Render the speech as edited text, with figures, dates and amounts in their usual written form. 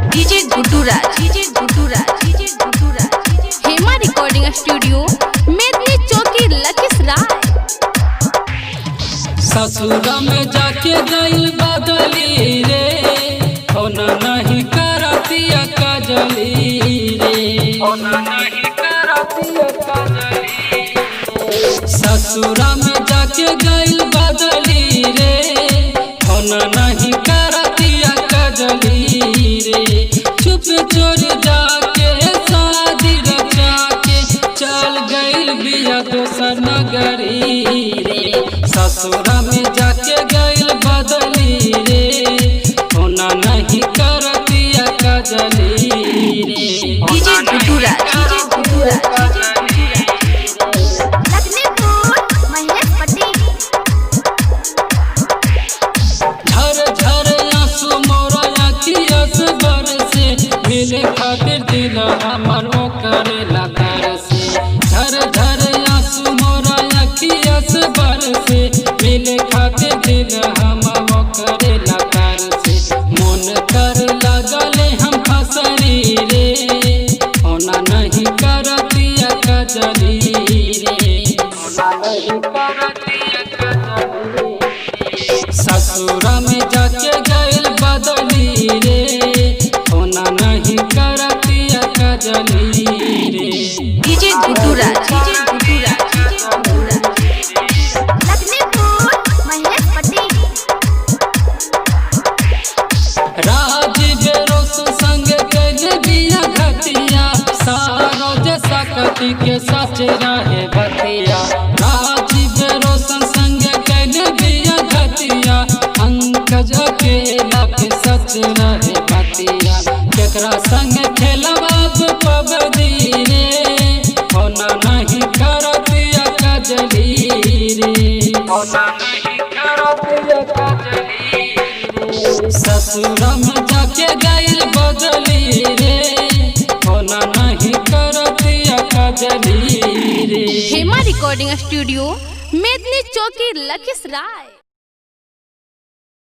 DJ Guddu राज Hema recording studio Medni चौकी लखीसराय। ससुरा में जाके गइल बदली रे होना नहीं करतिया कजली रे होना नहीं करतिया कजली। ससुरा में जाके गइल बदली रे होना नहीं करतिया कजली रे। चुप चोर जाके शादी रचा के चल गइल बिया दोसर नगरी रे। ससुरा में जाके गइल बदली रे होना नहीं करतिया कजली रे। डीजे गुड्डू राज झर झर आंसू मोरा अखिया से बरसे मिले खातिर दिल हमर करेला तरसे। झर झर आंसू मोरा अखिया से बरसे मिले खातिर दिल हमर करेला तरसे। मन कर लगले हम फसरी रे होना नहीं करतिया कजली रे होना नहीं करतिया कजली। ससुरा में जाके गइल बदली रे होना नहीं करतिया कजली रे। डीजे गुड्डू राज राजीव रोशन संग गइल बिया घटिया सारो जैसा कति के सच रहे बतिया। राजीव रोशन संग गइल बिया घटिया पंकज अकेला के सच रहे बतिया। केकरा संग खेलबाब पबदी रे होना नहीं करतिया कजली रे होना नहीं करतिया कजली। ससुरा में जाके गइल बदली रे होना नहीं करतिया कजली रे। हेमा रिकॉर्डिंग स्टूडियो मेदनी चौकी लखीसराय।